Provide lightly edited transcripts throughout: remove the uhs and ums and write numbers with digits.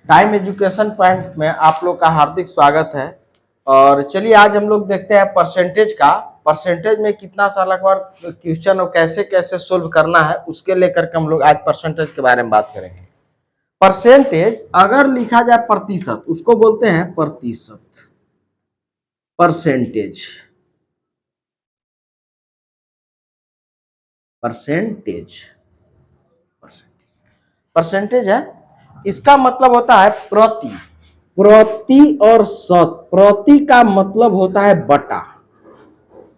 Time education point में आप लोग का हार्दिक स्वागत है। और चलिए आज हम लोग देखते हैं परसेंटेज का। परसेंटेज में कितना साल बार क्वेश्चन और कैसे कैसे सोल्व करना है उसके लेकर के हम लोग आज परसेंटेज के बारे में बात करेंगे। परसेंटेज अगर लिखा जाए प्रतिशत उसको बोलते हैं प्रतिशत। परसेंटेज परसेंटेज परसेंटेज है, इसका मतलब होता है प्रति। प्रति और शत। प्रति का मतलब होता है बटा,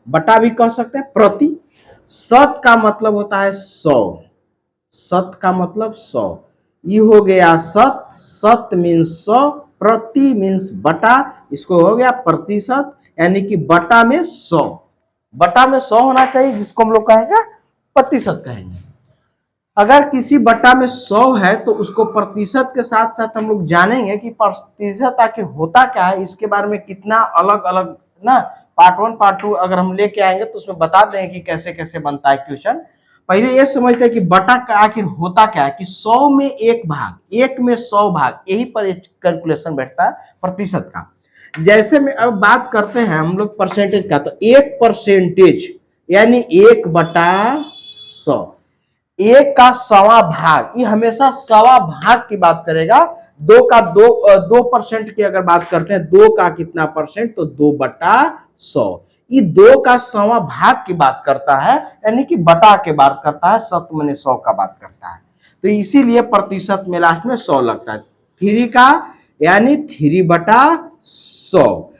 बटा भी कह सकते हैं प्रति। शत का मतलब होता है 100। शत का मतलब 100। ये हो गया शत। शत मीन्स 100, प्रति मीन्स बटा, इसको हो गया प्रतिशत, यानी कि बटा में 100। बटा में 100 होना चाहिए, जिसको हम लोग कहेंगे प्रतिशत कहेंगे। अगर किसी बटा में 100 है तो उसको प्रतिशत के साथ साथ हम लोग जानेंगे कि प्रतिशत आखिर होता क्या है, इसके बारे में कितना अलग अलग ना पार्ट 1 पार्ट 2 अगर हम लेके आएंगे तो उसमें बता देंगे कि कैसे कैसे बनता है क्वेश्चन। पहले ये समझते हैं कि बटा का आखिर होता क्या है, कि 100 में एक भाग, एक में 100 भाग, यही पर कैलकुलेशन बैठता है प्रतिशत का। जैसे में अब बात करते हैं हम लोग परसेंटेज का, तो एक परसेंटेज यानी 1/100। एक का सवा भाग, ये हमेशा सवा भाग की बात करेगा। दो का 2% की अगर बात करते हैं, 2 का कितना परसेंट, तो 2/100। ये 2 का सवा भाग की बात करता है, यानी कि बटा के बात करता है, शत माने 100 का बात करता है। तो इसीलिए प्रतिशत में लास्ट में 100 लगता है। 3 का यानी 3/100।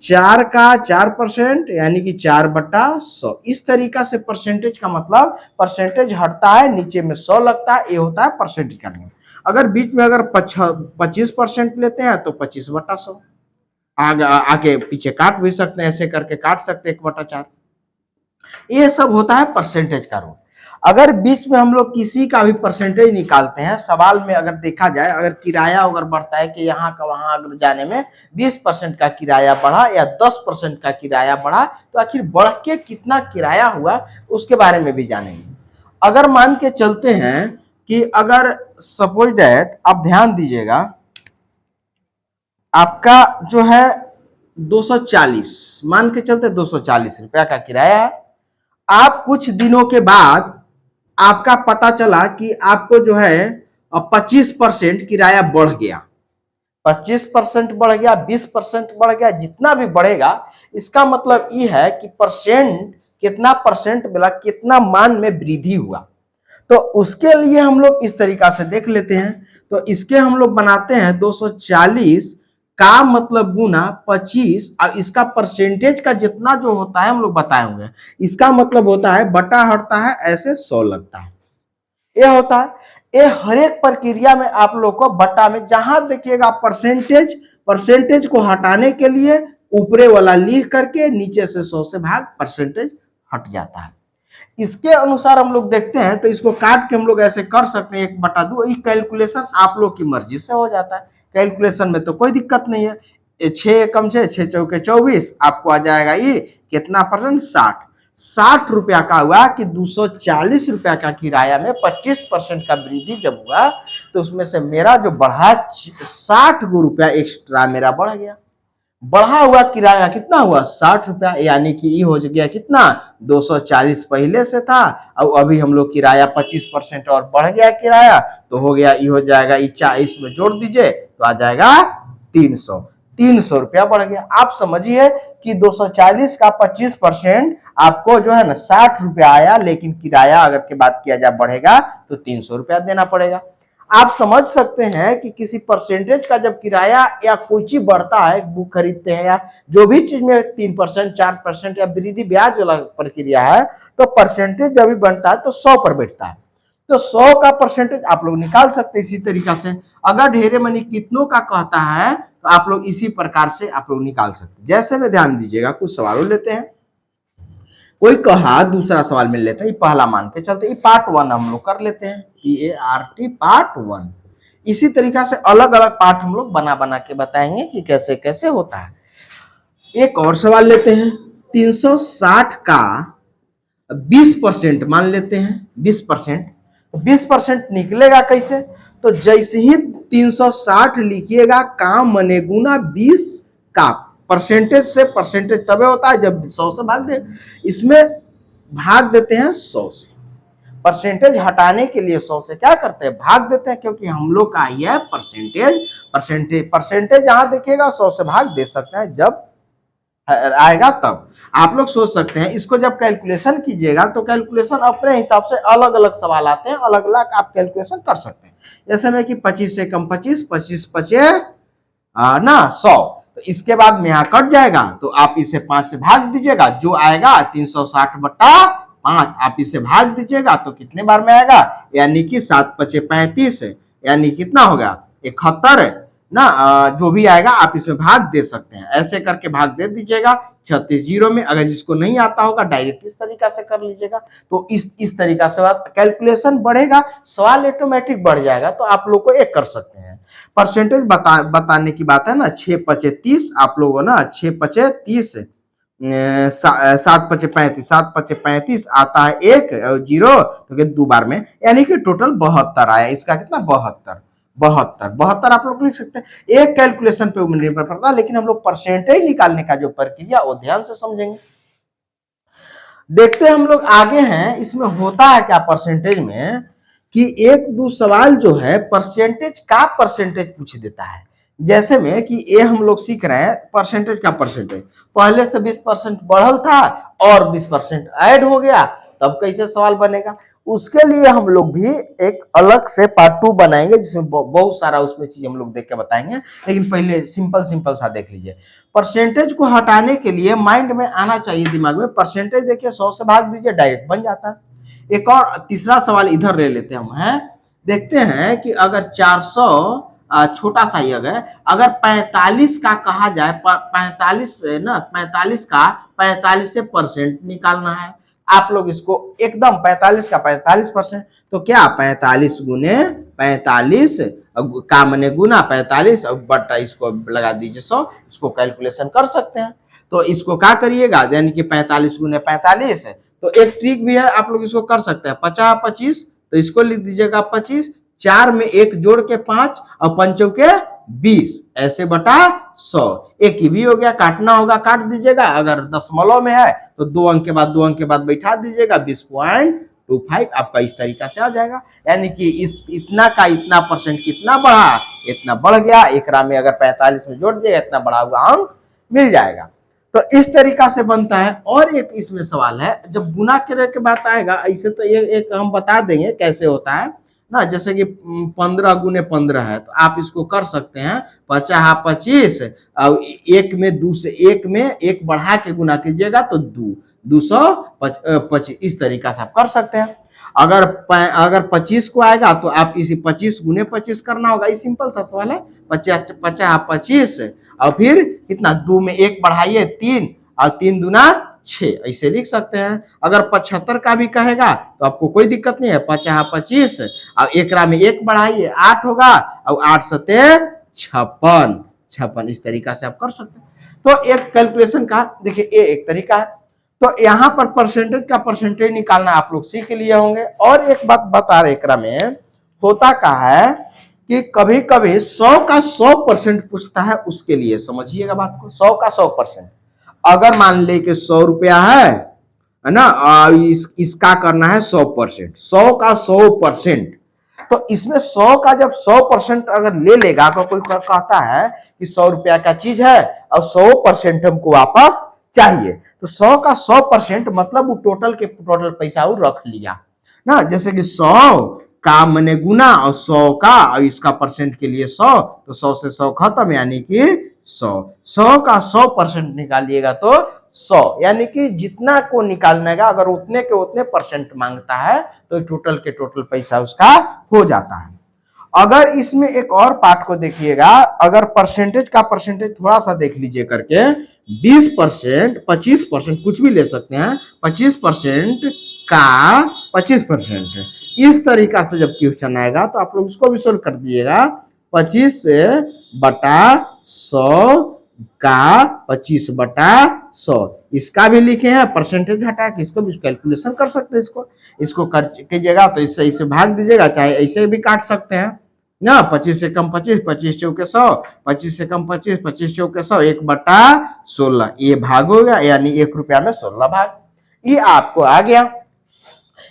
4 का 4% यानी कि 4/100। इस तरीका से परसेंटेज का मतलब परसेंटेज हटता है, नीचे में 100 लगता है, ये होता है परसेंटेज का नियम। अगर बीच में अगर 25% लेते हैं तो 25/100। आगे पीछे काट भी सकते हैं, ऐसे करके काट सकते हैं 1/4। ये सब होता है परसेंटेज का रूल। अगर बीच में हम लोग किसी का भी परसेंटेज निकालते हैं, सवाल में अगर देखा जाए, अगर किराया अगर बढ़ता है कि यहाँ का वहां अगर जाने में 20% का किराया बढ़ा या 10% का किराया बढ़ा, तो आखिर बढ़ के कितना किराया हुआ उसके बारे में भी जानेंगे। अगर मान के चलते हैं कि अगर सपोज दैट आप ध्यान दीजिएगा, आपका जो है 240, मान के चलते 240 रुपया का किराया है। आप कुछ दिनों के बाद आपका पता चला कि आपको जो है 25% किराया बढ़ गया। 25% बढ़ गया, 20% बढ़ गया, जितना भी बढ़ेगा, इसका मतलब ये है कि परसेंट कितना परसेंट मिला, कितना मान में वृद्धि हुआ। तो उसके लिए हम लोग इस तरीका से देख लेते हैं। तो इसके हम लोग बनाते हैं 240 का मतलब गुना 25, और इसका परसेंटेज का जितना जो होता है हम लोग बताए होंगे, इसका मतलब होता है बटा हटता है, ऐसे 100 लगता है। ये होता है। ये हर एक प्रक्रिया में आप लोग को बटा में जहां देखिएगा परसेंटेज, परसेंटेज को हटाने के लिए ऊपरे वाला लिख करके नीचे से 100 से भाग परसेंटेज हट जाता है। इसके अनुसार हम लोग देखते हैं, तो इसको काट के हम लोग ऐसे कर सकते हैं 1/2। ये कैलकुलेशन आप लोग की मर्जी से हो जाता है, कैलकुलेशन में तो कोई दिक्कत नहीं है। 6 कम 6, 6 चौके 24, आपको आ जाएगा ये कितना परसेंट, 60। 60 रुपया का हुआ कि 240 रुपया का किराया में 25% का वृद्धि जब हुआ, तो उसमें से मेरा जो बढ़ा 60 रुपया एक्स्ट्रा मेरा बढ़ गया। बढ़ा हुआ किराया कितना हुआ, 60 रुपया, यानी कि ये हो गया कितना, 240 पहले से था, और अभी हम लोग किराया 25% और बढ़ गया किराया, तो हो गया, ये हो जाएगा, इस में जोड़ दीजिए तो आ जाएगा 300। 300 रुपया बढ़ गया। आप समझिए कि 240 का 25% आपको जो है ना 60 रुपया आया, लेकिन किराया अगर की बात किया जाए बढ़ेगा तो 300 रुपया देना पड़ेगा। आप समझ सकते हैं कि किसी परसेंटेज का जब किराया या कोई चीज बढ़ता है, बुक खरीदते हैं या जो भी चीज में 3% 4% या वृद्धि ब्याज वाला प्रक्रिया है, तो परसेंटेज जब भी बनता है तो 100 पर बैठता है। तो 100 का परसेंटेज आप लोग निकाल सकते हैं इसी तरीका से। अगर ढेरे मनी कितनों का कहता है तो आप लोग इसी प्रकार से आप लोग निकाल सकते हैं। जैसे में ध्यान दीजिएगा, कुछ सवालों लेते हैं। कोई कहा, दूसरा सवाल मिल लेते हैं, पहला मान के चलते, पार्ट 1 हम लोग कर लेते हैं, PART पार्ट 1। इसी तरीका से अलग अलग पार्ट हम लोग बना बना के बताएंगे कि कैसे कैसे होता है। एक और सवाल लेते हैं, 360 का 20% मान लेते हैं, 20%। 20% निकलेगा कैसे, तो जैसे ही 360 लिखिएगा काम मने गुना 20 का परसेंटेज से परसेंटेज तब होता है जब 100 से भाग दे, इसमें भाग देते हैं 100 से। परसेंटेज हटाने के लिए 100 से क्या करते हैं, भाग देते हैं, क्योंकि हम लोग का आई है परसेंटेज यहां देखिएगा 100 से भाग दे सकते हैं जब आएगा तब। आप लोग सोच सकते हैं इसको जब कैलकुलेशन कीजिएगा तो कैलकुलेशन अपने हिसाब से अलग अलग सवाल आते हैं, अलग अलग आप कैलकुलेशन कर सकते हैं। जैसे में कि 25 से कम 25, 25 पचे ना 100, तो इसके बाद में यहाँ कट जाएगा तो आप इसे 5 से भाग दीजिएगा, जो आएगा 360 बट्टा 5, आप इसे भाग दीजिएगा तो कितने बार में आएगा, यानी कि 7 पचे 35, यानी कितना होगा 71 ना, जो भी आएगा आप इसमें भाग दे सकते हैं। ऐसे करके भाग दे दीजिएगा 36 जीरो में। अगर जिसको नहीं आता होगा डायरेक्ट इस तरीका से कर लीजिएगा। तो इस तरीका से कैलकुलेशन बढ़ेगा, सवाल ऑटोमेटिक बढ़ जाएगा, तो आप लोग को एक कर सकते हैं। परसेंटेज बताने की बात है ना, 6 पचे 30, आप लोगों ना 6 पचे 30, 7 पचे 35, 7 पचे 35 आता है 1 जीरो, तो 2 बार में, यानी कि टोटल 72 आया। इसका कितना 72 आप लोग लिख सकते हैं। एक कैलकुलेशन पे निर्भर करता है, लेकिन हम लोग परसेंटेज निकालने का जो प्रक्रिया वो ध्यान से समझेंगे। देखते हैं हम लोग आगे हैं, इसमें होता है क्या परसेंटेज में कि एक दो सवाल जो है परसेंटेज का परसेंटेज पूछ देता है। जैसे में कि ये हम लोग सीख रहे हैं परसेंटेज का परसेंटेज, पहले से 20% बढ़ल था और 20% ऐड हो गया, तब कैसे सवाल बनेगा, उसके लिए हम लोग भी एक अलग से पार्ट 2 बनाएंगे, जिसमें बहुत सारा उसमें चीज हम लोग देख के बताएंगे। लेकिन पहले सिंपल सा देख लीजिए। परसेंटेज को हटाने के लिए माइंड में आना चाहिए, दिमाग में, परसेंटेज देखिए 100 से भाग दीजिए डायरेक्ट बन जाता है। एक और तीसरा सवाल इधर ले लेते हैं हम, हैं देखते हैं कि अगर 400 छोटा सा ही अगर 45 का कहा जाए, 45 ना 45 का 45 से परसेंट निकालना है, आप लोग इसको एकदम 45 का 45%, तो क्या 45 गुने 45 का मने गुना 45 और बट्टा इसको लगा दीजिए 100, इसको कैलकुलेशन कर सकते हैं। तो इसको क्या करिएगा, यानी कि 45 गुने 45 है। तो एक ट्रिक भी है, आप लोग इसको कर सकते हैं 50 25, तो इसको लिख दीजिएगा 25, 4 में 1 जोड़ के 5 और 5 के 20, ऐसे बटा 100। एक ही भी हो गया, काटना होगा काट दीजिएगा, अगर दशमलव में है तो 2 अंक के बाद बैठा दीजिएगा 20.25, आपका इस तरीका से आ जाएगा। यानी कि इस इतना का इतना परसेंट कितना बढ़ा, इतना बढ़ गया, एकरा में अगर 45 में जोड़ दिया इतना बढ़ा हुआ अंक मिल जाएगा। तो इस तरीका से बनता है। और एक इसमें सवाल है, जब गुना करे के बात आएगा, ऐसे तो एक हम बता देंगे कैसे होता है ना, जैसे कि 15 गुने 15 है, तो आप इसको कर सकते हैं 50 25, और एक में 2 से एक में एक बढ़ा के गुना कीजिएगा तो 225, इस तरीका से आप कर सकते हैं। अगर 25 को आएगा तो आप इसी 25 गुने 25 करना होगा, ये सिंपल सा सवाल है। 50 50 25 और फिर कितना, 2 में 1 बढ़ाइए 3 और 3 दूना 6, ऐसे लिख सकते हैं। अगर 75 का भी कहेगा तो आपको कोई दिक्कत नहीं है, 50 25 और एकरा में 1 बढ़ाइए 8 होगा, और 8 सते 56, इस तरीका से आप कर सकते हैं। तो एक कैलकुलेशन का देखिए ये एक तरीका है। तो यहाँ पर परसेंटेज का परसेंटेज निकालना आप लोग सीख लिए होंगे। और एक बात बता रहे, एकरा में होता क्या है कि कभी कभी 100 का 100% पूछता है, उसके लिए समझिएगा बात को, 100 का 100%। अगर मान ले कि 100 रुपया है ना, इसका करना है 100%, 100 का 100%, तो इसमें 100 का जब 100% अगर ले लेगा, तो कोई कहता है कि 100 रुपया का चीज है और 100% हमको वापस चाहिए, तो 100 का 100% मतलब वो टोटल के टोटल पैसा वो रख लिया ना। जैसे कि 100 का मने गुना और 100 का और इसका परसेंट के लिए 100, तो 100 से 100 खत्म, यानी कि 100 का 100% निकालिएगा तो 100, यानी कि जितना को निकालने का अगर उतने के उतने परसेंट मांगता है तो टोटल के टोटल पैसा उसका हो जाता है। अगर इसमें एक और पार्ट को देखिएगा, अगर परसेंटेज का परसेंटेज थोड़ा सा देख लीजिए करके, 20% 25% कुछ भी ले सकते हैं, 25% का 25%, इस तरीका से जब क्वेश्चन आएगा तो आप लोग इसको भी सोल्व कर दीजिएगा। 25 बटा 100 का 25 बटा 100, इसका भी लिखे हैं परसेंटेज हटा के, इसको भी कैलकुलेशन कर सकते हैं। इसको कर कीजिएगा तो इससे इसे भाग दीजिएगा, चाहे ऐसे भी काट सकते हैं ना, 25 से कम 25, 25 चौके 100, 25 से कम 25, 25 चौके 100, 1/16, ये भाग हो गया, यानी 1 रुपया में 16 भाग, ये आपको आ गया।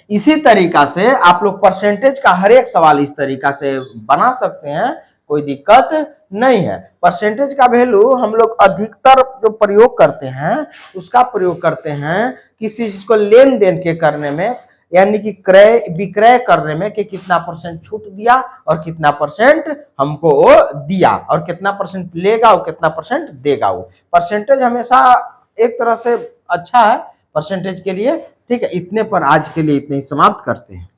इसी तरीका से आप लोग परसेंटेज का हर एक सवाल इस तरीका से बना सकते हैं, कोई दिक्कत नहीं है। परसेंटेज का वैल्यू हम लोग अधिकतर जो प्रयोग करते हैं उसका प्रयोग करते हैं किसी चीज को लेन देन के करने में, यानी कि क्रय विक्रय करने में, कि कितना परसेंट छूट दिया और कितना परसेंट हमको वो दिया, और कितना परसेंट लेगा और कितना परसेंट देगा। वो परसेंटेज हमेशा एक तरह से अच्छा है परसेंटेज के लिए। ठीक है, इतने पर आज के लिए इतने ही समाप्त करते हैं।